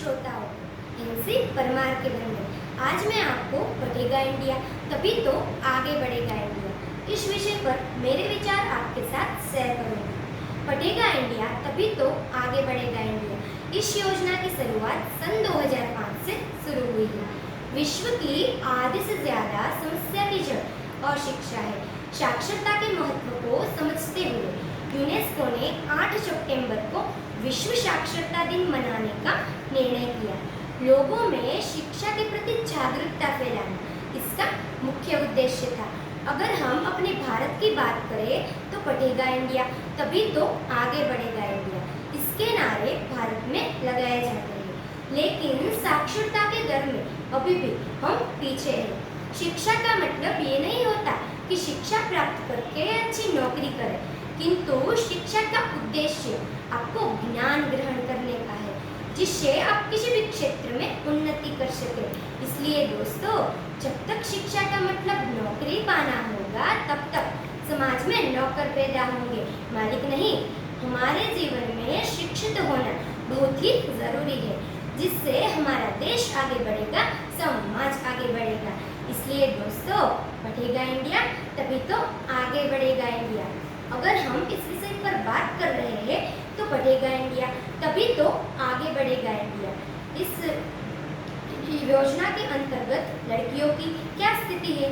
श्रोताओं, एनसी परमार के बंधु। आज मैं आपको पढ़ेगा इंडिया तभी तो आगे बढ़ेगा इंडिया इस विषय पर मेरे विचार आपके साथ शेयर करूंगा। पढ़ेगा इंडिया तभी तो आगे बढ़ेगा इंडिया इस योजना की शुरुआत सन 2005 से शुरू हुई है। विश्व की आधे से ज्यादा समस्या की जड़ और शिक्षा है। साक्षरता के महत्व को समझते हुए यूनेस्को ने 8 सितंबर को विश्व साक्षरता दिन मनाने का निर्णय किया। लोगों में शिक्षा के प्रति जागरूकता फैलाना इसका मुख्य उद्देश्य था। अगर हम अपने भारत की बात करें तो पढ़ेगा इंडिया तभी तो आगे बढ़ेगा इंडिया, इसके नारे भारत में लगाए जाते हैं। लेकिन साक्षरता के दर में अभी भी हम पीछे हैं। शिक्षा का मतलब ये नहीं होता कि शिक्षा प्राप्त करके अच्छी नौकरी करें, किंतु शिक्षा का उद्देश्य आपको ज्ञान ग्रहण करने का है जिससे आप किसी भी क्षेत्र में उन्नति कर सके। इसलिए दोस्तों, जब तक शिक्षा का मतलब नौकरी पाना होगा तब तक समाज में नौकर पैदा होंगे, मालिक नहीं। हमारे जीवन में शिक्षित होना बहुत ही जरूरी है, जिससे हमारा देश आगे बढ़ेगा, समाज आगे बढ़ेगा। इसलिए दोस्तों, पढ़ेगा इंडिया तभी तो आगे बढ़ेगा इंडिया। अगर हम इस विषय पर बात कर रहे हैं तो पढ़ेगा इंडिया तभी तो आगे बढ़ेगा इंडिया। इस योजना के अंतर्गत लड़कियों की क्या स्थिति है?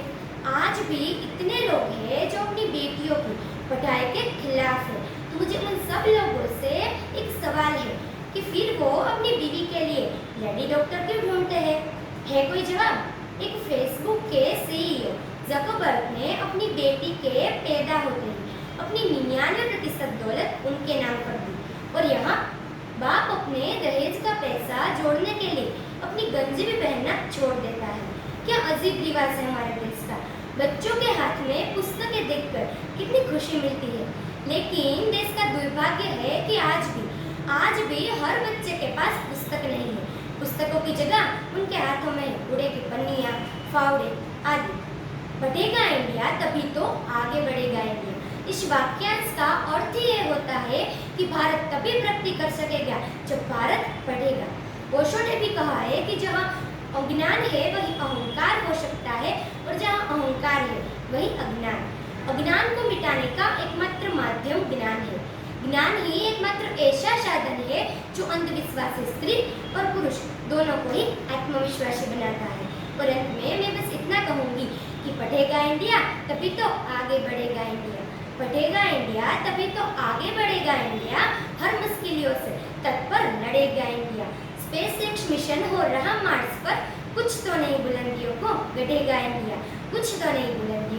आज भी इतने लोग हैं जो अपनी बेटियों की पढ़ाई के खिलाफ है। तो मुझे उन सब लोगों से एक सवाल है कि फिर वो अपनी बीवी के लिए लेडी डॉक्टर क्यों ढूंढते हैं? है कोई जवाब? एक फेसबुक के सीईओ जकरबर्ग ने अपनी बेटी के पैदा होते ही अपनी 99% दौलत उनके नाम कर दी, और यहाँ बाप अपने दहेज का पैसा जोड़ने के लिए अपनी गंजी भी पहनना छोड़ देता है। क्या अजीब रिवाज है हमारे देश का। बच्चों के हाथ में पुस्तकें देखकर कितनी खुशी मिलती है, लेकिन देश का दुर्भाग्य है कि आज भी हर बच्चे के पास पुस्तक नहीं है। पुस्तकों की जगह उनके हाथों में कूड़े की पन्नियाँ, फावड़े आदि। बढ़ेगा इंडिया तभी तो आगे बढ़ेगा इंडिया। इस वाक्यांश का अर्थ ये होता है कि भारत तभी प्रगति कर सकेगा जब भारत पढ़ेगा। ओशो ने भी कहा है कि जहाँ अज्ञान है वही अहंकार हो सकता है, और जहाँ अहंकार है वही अज्ञान। अज्ञान को मिटाने का एकमात्र माध्यम ज्ञान है। ज्ञान ही एकमात्र ऐसा साधन है जो अंधविश्वासी स्त्री और पुरुष दोनों को ही आत्मविश्वासी बनाता है। और अंत में मैं बस इतना कहूँगी कि पढ़ेगा इंडिया तभी तो आगे बढ़ेगा इंडिया। पढ़ेगा इंडिया तभी तो आगे बढ़ेगा इंडिया। हर मुश्किलों से तत्पर लड़ेगा इंडिया। स्पेसएक्स मिशन हो रहा मार्स पर, कुछ तो नई बुलंदियों को गढ़ेगा इंडिया। कुछ तो नई बुलंदियों